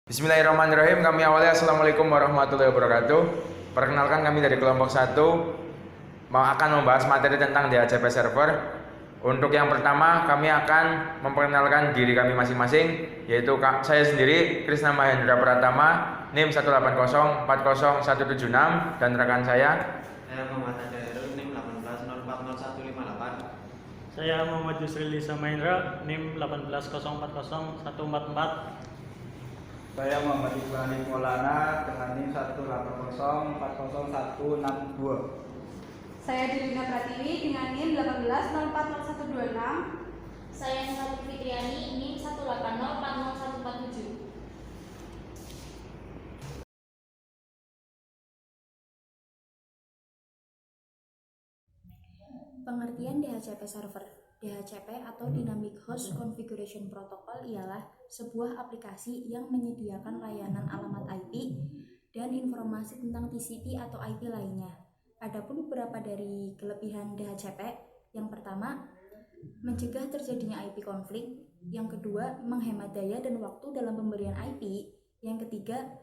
Bismillahirrahmanirrahim. Kami awali Assalamualaikum warahmatullahi wabarakatuh. Perkenalkan, kami dari kelompok 1 akan membahas materi tentang DHCP server. Untuk yang pertama, kami akan memperkenalkan diri kami masing-masing, yaitu saya sendiri Krisna Mahendra Pratama, NIM 180404176, dan rekan saya Muhammad Adairul, NIM 18040158. Saya Muhammad Yusril Lisa Mahendra, NIM 180401444. Saya Muhammad Ibrahim Maulana dengan NIM 180404162. Saya Dilina Pratiwi dengan NIM 180400126. Saya Nurul Fitriani, NIM 180404147. Pengertian DHCP server. DHCP atau Dynamic Host Configuration Protocol ialah sebuah aplikasi yang menyediakan layanan alamat IP dan informasi tentang TCP atau IP lainnya. Adapun beberapa dari kelebihan DHCP, yang pertama, mencegah terjadinya IP konflik. Yang kedua, menghemat daya dan waktu dalam pemberian IP. Yang ketiga,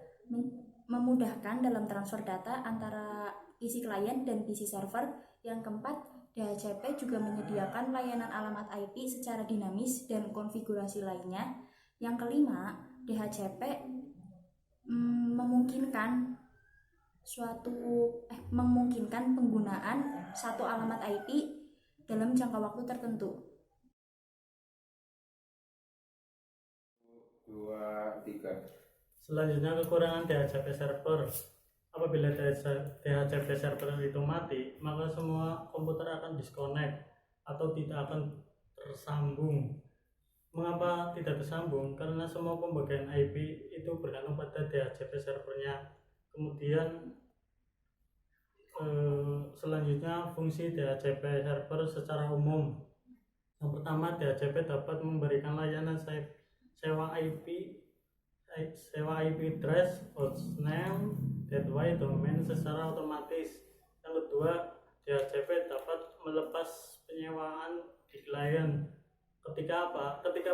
memudahkan dalam transfer data antara PC klien dan PC server. Yang keempat, DHCP juga menyediakan layanan alamat IP secara dinamis dan konfigurasi lainnya. Yang kelima, DHCP memungkinkan penggunaan satu alamat IP dalam jangka waktu tertentu. 2, 3. Selanjutnya, kekurangan DHCP server. Apabila DHCP server itu mati, maka semua komputer akan disconnect atau tidak akan tersambung. Mengapa tidak tersambung? Karena semua pembagian IP itu bergantung pada DHCP servernya. Kemudian selanjutnya, fungsi DHCP server secara umum. Yang pertama, DHCP dapat memberikan layanan sewa IP address, hostname, gateway, domain secara otomatis. Yang kedua, DHCP dapat melepas penyewaan di klien. Ketika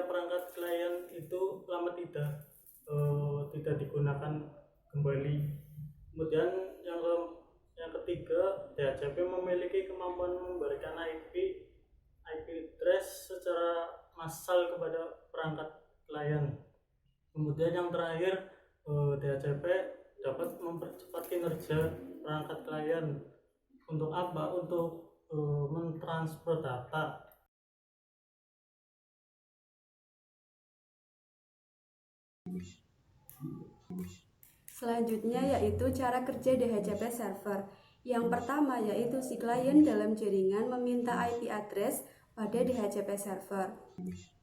perangkat klien itu lama tidak digunakan kembali. Kemudian yang ketiga, DHCP memiliki kemampuan memberikan IP address secara massal kepada perangkat klien. Kemudian yang terakhir, DHCP dapat mempercepat kinerja perangkat klien. Untuk apa? Untuk mentransfer data. Selanjutnya yaitu cara kerja DHCP server. Yang pertama yaitu si klien dalam jaringan meminta IP address pada DHCP server.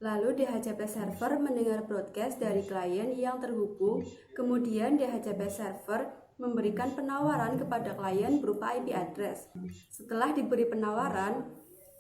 Lalu DHCP server mendengar broadcast dari klien yang terhubung, kemudian DHCP server memberikan penawaran kepada klien berupa IP address. Setelah diberi penawaran,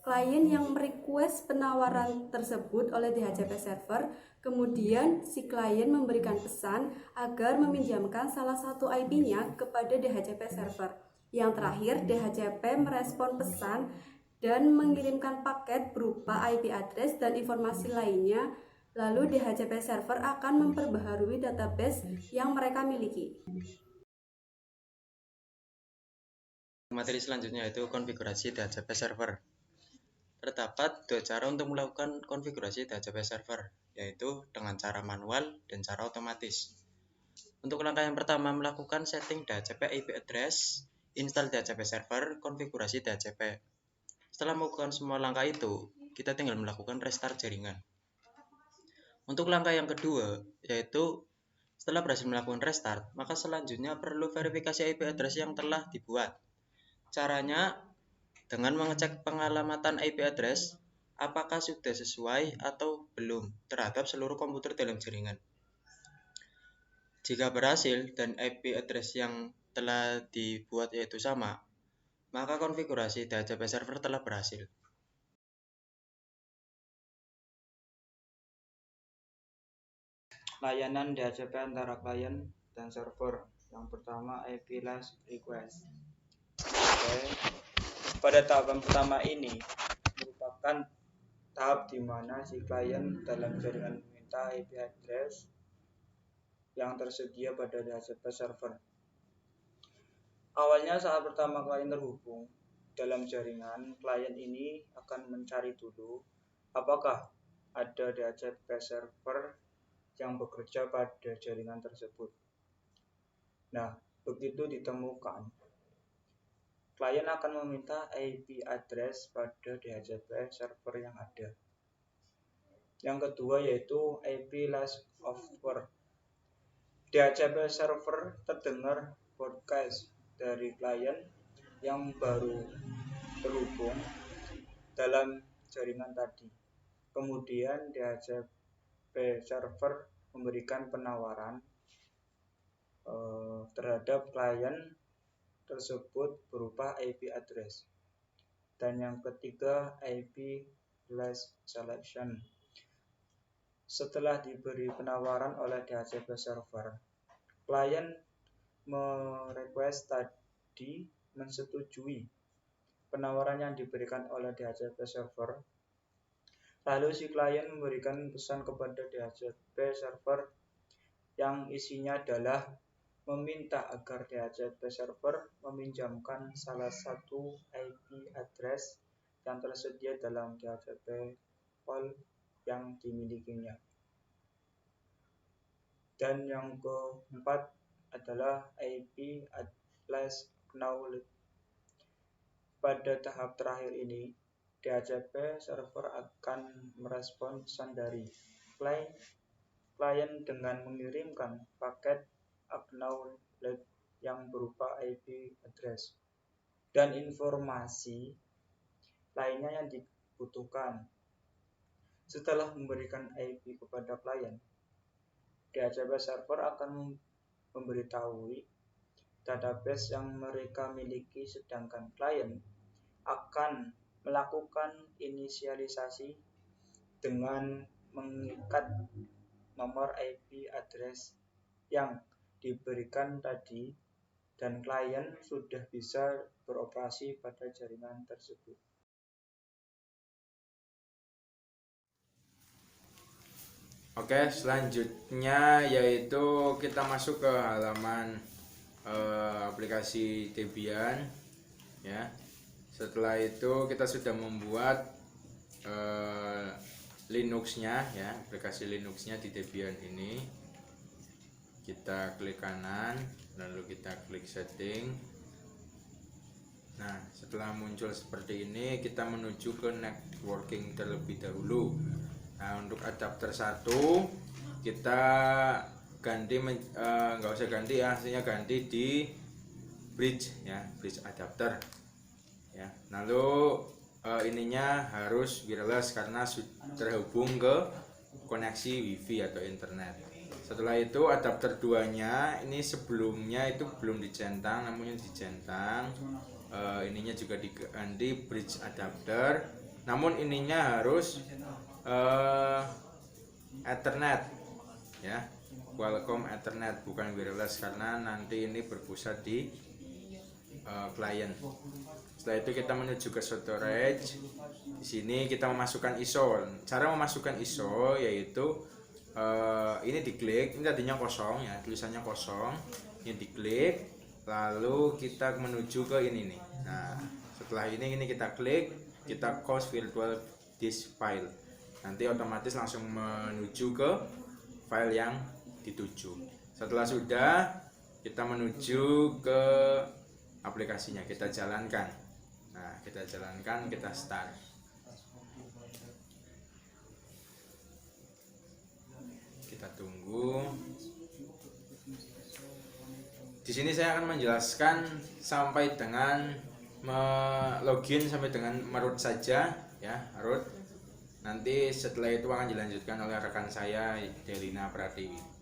klien yang merequest penawaran tersebut oleh DHCP server, kemudian si klien memberikan pesan agar meminjamkan salah satu IP-nya kepada DHCP server. Yang terakhir, DHCP merespon pesan dan mengirimkan paket berupa IP address dan informasi lainnya. Lalu DHCP server akan memperbaharui database yang mereka miliki. Materi selanjutnya yaitu konfigurasi DHCP server. Terdapat dua cara untuk melakukan konfigurasi DHCP server, yaitu dengan cara manual dan cara otomatis. Untuk langkah yang pertama, melakukan setting DHCP IP address, install DHCP server, konfigurasi DHCP. Setelah melakukan semua langkah itu, kita tinggal melakukan restart jaringan. Untuk langkah yang kedua, yaitu setelah berhasil melakukan restart, maka selanjutnya perlu verifikasi IP address yang telah dibuat. Caranya dengan mengecek pengalamatan IP address apakah sudah sesuai atau belum terhadap seluruh komputer dalam jaringan. Jika berhasil dan IP address yang telah dibuat yaitu sama, maka konfigurasi DHCP server telah berhasil. Layanan DHCP antara klien dan server. Yang pertama, IP last request. Pada tahapan pertama ini merupakan tahap di mana si klien dalam jaringan meminta IP address yang tersedia pada DHCP server. Awalnya saat pertama klien terhubung dalam jaringan, klien ini akan mencari dulu apakah ada DHCP server yang bekerja pada jaringan tersebut. Nah, begitu ditemukan, klien akan meminta IP address pada DHCP server yang ada. Yang kedua yaitu IP last over. DHCP server terdengar broadcast dari klien yang baru terhubung dalam jaringan tadi. Kemudian DHCP server memberikan penawaran terhadap klien tersebut berupa IP address. Dan yang ketiga IP last selection. Setelah diberi penawaran oleh DHCP server, klien merequest tadi mensetujui penawaran yang diberikan oleh DHCP server. Lalu si klien memberikan pesan kepada DHCP server yang isinya adalah meminta agar DHCP server meminjamkan salah satu IP address yang tersedia dalam DHCP pool yang dimilikinya. Dan yang keempat adalah IP last acknowledged. Pada tahap terakhir ini, DHCP server akan merespon pesan dari klien dengan mengirimkan paket acknowledge yang berupa IP address dan informasi lainnya yang dibutuhkan. Setelah memberikan IP kepada klien, DHCP server akan memberitahui database yang mereka miliki, sedangkan klien akan melakukan inisialisasi dengan mengikat nomor IP address yang diberikan tadi, dan klien sudah bisa beroperasi pada jaringan tersebut. Oke, selanjutnya yaitu kita masuk ke halaman aplikasi Debian ya. Setelah itu kita sudah membuat Linux-nya ya, aplikasi Linux-nya di Debian ini. Kita klik kanan, lalu kita klik setting. Nah, setelah muncul seperti ini, kita menuju ke networking terlebih dahulu. Nah, untuk adapter 1 kita ganti, nggak usah ganti ya, hasilnya ganti di bridge ya, bridge adapter ya. Lalu ininya harus wireless karena terhubung ke koneksi wifi atau internet. Setelah itu adapter 2 nya ini sebelumnya itu belum dicentang, namun yang dicentang. Ininya juga diganti bridge adapter, namun ininya harus Ethernet ya, Qualcomm Ethernet, bukan wireless karena nanti ini berpusat di klien. Setelah itu kita menuju ke storage. Di sini kita memasukkan ISO. Cara memasukkan ISO yaitu ini diklik, ini tadinya kosong ya, tulisannya kosong, ini diklik, lalu kita menuju ke ini nih. Nah, setelah ini kita klik, kita close virtual disk file. Nanti otomatis langsung menuju ke file yang dituju. Setelah sudah, kita menuju ke aplikasinya, kita jalankan. Nah, kita jalankan, kita start. Kita tunggu. Di sini saya akan menjelaskan sampai dengan login sampai dengan root saja ya, root. Nanti setelah itu akan dilanjutkan oleh rekan saya Delina Pratiwi.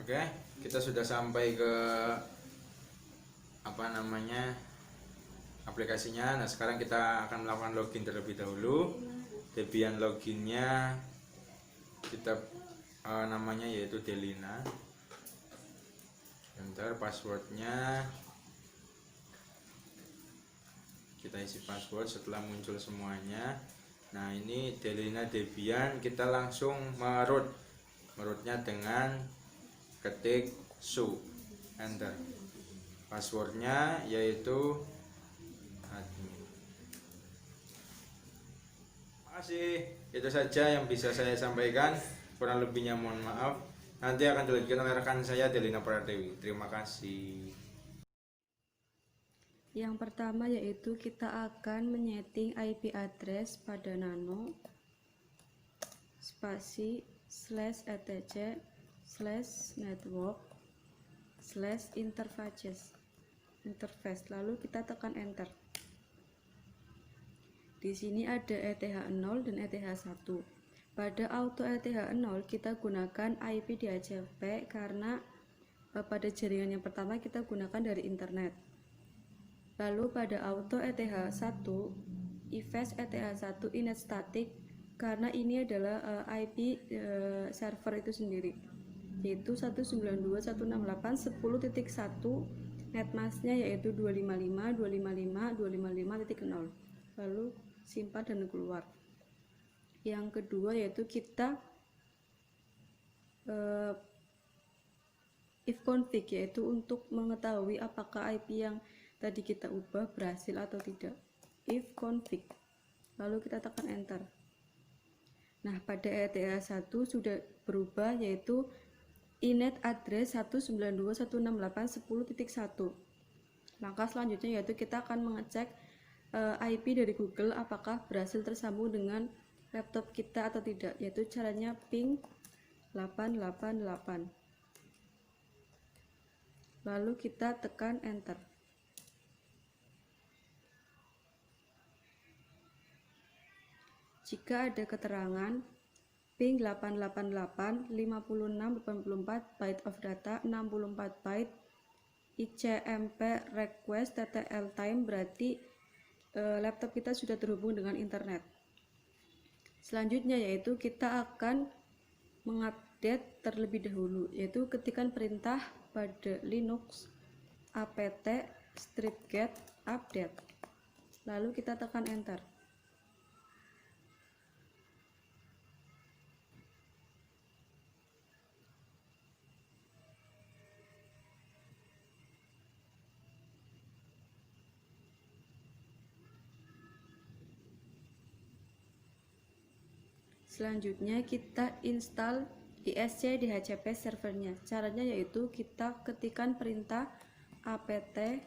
Oke, kita sudah sampai ke aplikasinya. Nah, sekarang kita akan melakukan login terlebih dahulu. Debian loginnya kita namanya yaitu Delina. Enter passwordnya, kita isi password setelah muncul semuanya. Nah, ini Delina Debian, kita langsung merutnya dengan ketik su, enter. Passwordnya yaitu admin. Makasih, itu saja yang bisa saya sampaikan, kurang lebihnya mohon maaf. Nanti akan dilanjutkan oleh rekan saya Delina Pratiwi. Terima kasih. Yang pertama yaitu kita akan menyeting IP address pada nano spasi /etc/network/interface, lalu kita tekan enter. Di sini ada ETH0 dan ETH1. Pada auto ETH0 kita gunakan IP DHCP karena pada jaringan yang pertama kita gunakan dari internet. Lalu pada auto ETH1, IFS ETH1 inet static karena ini adalah IP server itu sendiri, yaitu 192.168.10.1, netmasknya yaitu 255.255.255.0. Lalu simpan dan keluar. Yang kedua yaitu kita if config, yaitu untuk mengetahui apakah IP yang tadi kita ubah berhasil atau tidak. If config, lalu kita tekan enter. Nah, pada ETH1 sudah berubah yaitu inet address 192.168.10.1. Langkah selanjutnya yaitu kita akan mengecek IP dari Google apakah berhasil tersambung dengan laptop kita atau tidak, yaitu caranya ping 888, lalu kita tekan enter. Jika ada keterangan ping 888 5684 byte of data 64 byte ICMP request TTL time, berarti laptop kita sudah terhubung dengan internet. Selanjutnya yaitu kita akan mengupdate terlebih dahulu, yaitu ketikan perintah pada Linux apt stripget update, lalu kita tekan enter. Selanjutnya kita install ISC DHCP servernya. Caranya yaitu kita ketikkan perintah apt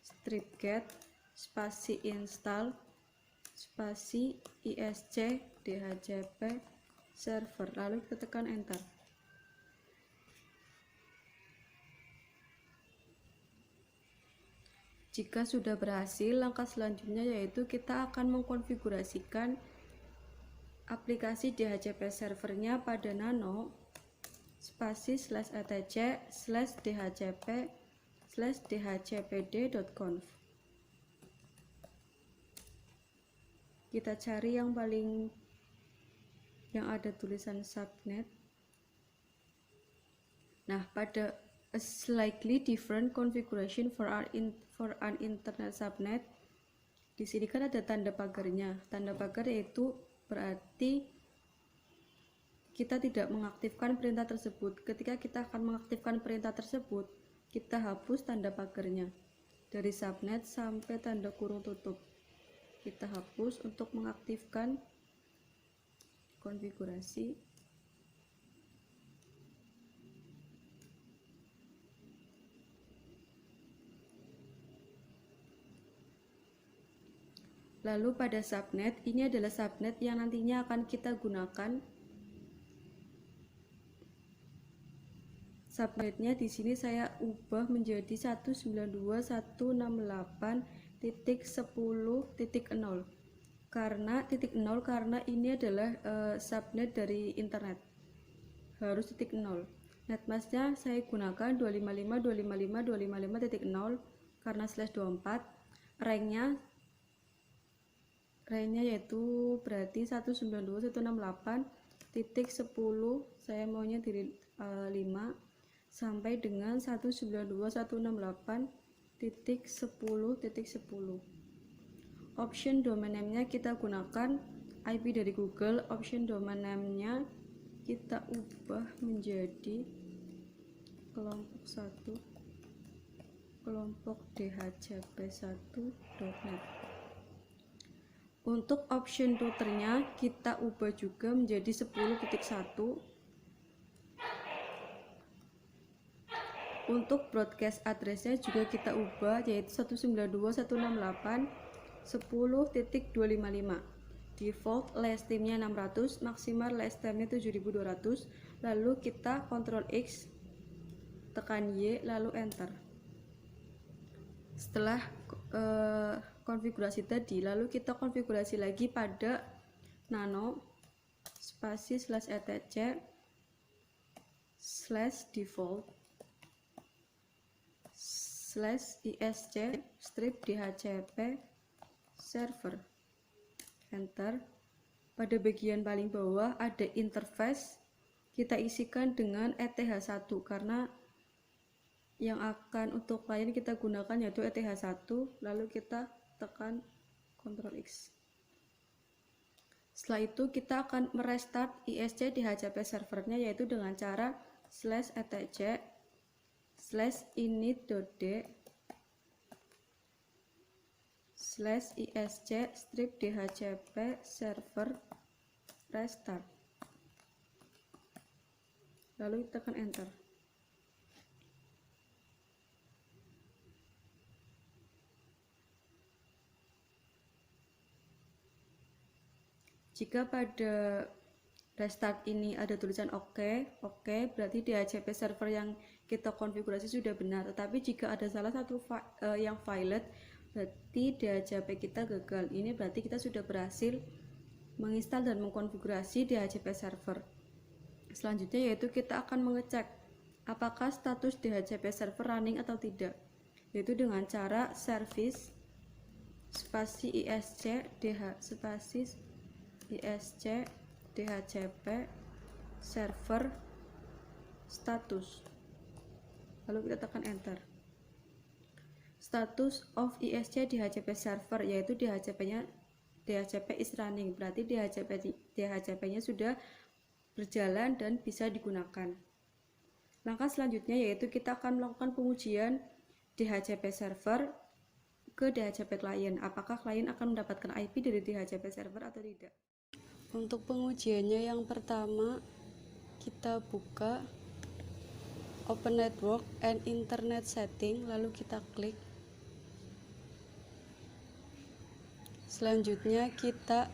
stripget spasi install spasi ISC DHCP server, lalu kita tekan enter. Jika sudah berhasil, langkah selanjutnya yaitu kita akan mengkonfigurasikan aplikasi DHCP servernya pada nano spasi /etc/dhcp/dhcpd.conf. Kita cari yang ada tulisan subnet. Nah, pada a slightly different configuration for an internet subnet, di sini kan ada tanda pagarnya. Tanda pagar yaitu berarti kita tidak mengaktifkan perintah tersebut. Ketika kita akan mengaktifkan perintah tersebut, kita hapus tanda pagarnya dari subnet sampai tanda kurung tutup. Kita hapus untuk mengaktifkan konfigurasi. Lalu pada subnet, ini adalah subnet yang nantinya akan kita gunakan. Subnetnya di sini saya ubah menjadi 192.168.10.0 karena ini adalah subnet dari internet. harus titik 0. Netmasknya saya gunakan 255.255.255.0 karena /24. Ranknya yaitu berarti 192.168.10, saya maunya di 5 sampai dengan 192.168.10.10. Option domain name-nya kita gunakan IP dari Google. Option domain name-nya kita ubah menjadi kelompok 1 kelompok dhcp1.net. Untuk option routernya kita ubah juga menjadi 10.1. Untuk broadcast address-nya juga kita ubah yaitu 192.168.10.255. Default last time-nya 600, maksimal last time-nya 7200. Lalu kita Ctrl X, tekan Y, lalu enter. Setelah konfigurasi tadi, lalu kita konfigurasi lagi pada nano spasi /etc /default /isc strip dhcp server, enter. Pada bagian paling bawah ada interface, kita isikan dengan ETH1 karena yang akan untuk klien kita gunakan yaitu ETH1, lalu kita tekan Ctrl X. Setelah itu kita akan merestart ISC DHCP servernya yaitu dengan cara /etc /init.d /isc strip dhcp server restart, lalu tekan enter. Jika pada restart ini ada tulisan oke, berarti DHCP server yang kita konfigurasi sudah benar. Tetapi jika ada salah satu yang violet, berarti DHCP kita gagal. Ini berarti kita sudah berhasil menginstal dan mengkonfigurasi DHCP server. Selanjutnya yaitu kita akan mengecek apakah status DHCP server running atau tidak, yaitu dengan cara service spasi isc dhcp server status, lalu kita tekan enter. Status of isc dhcp server yaitu DHCP is running, berarti DHCP-nya sudah berjalan dan bisa digunakan. Langkah selanjutnya yaitu kita akan melakukan pengujian DHCP server ke DHCP klien. Apakah klien akan mendapatkan IP dari DHCP server atau tidak? Untuk pengujiannya yang pertama kita buka Open Network and Internet Setting, lalu kita klik. Selanjutnya kita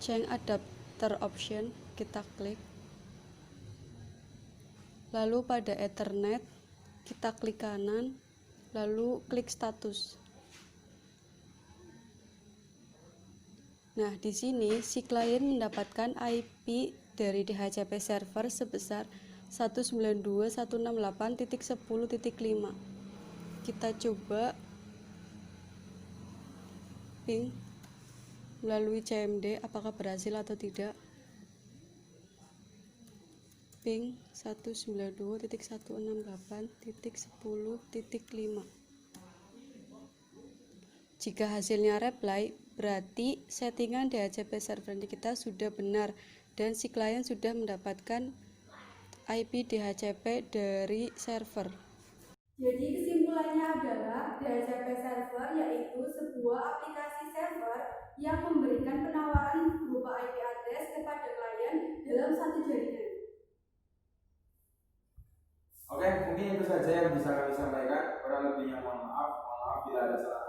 change adapter option, kita klik. Lalu pada Ethernet kita klik kanan, lalu klik status. Nah, di sini si klien mendapatkan IP dari DHCP server sebesar 192.168.10.5. Kita coba ping melalui CMD apakah berhasil atau tidak. Ping 192.168.10.5. Jika hasilnya reply, berarti settingan DHCP server kita sudah benar dan si klien sudah mendapatkan IP DHCP dari server. Jadi kesimpulannya adalah DHCP server yaitu sebuah aplikasi server yang memberikan penawaran berupa IP address kepada klien dalam satu jaringan. Oke, mungkin itu saja yang bisa kami sampaikan. Kurang lebihnya mohon maaf bila ada salah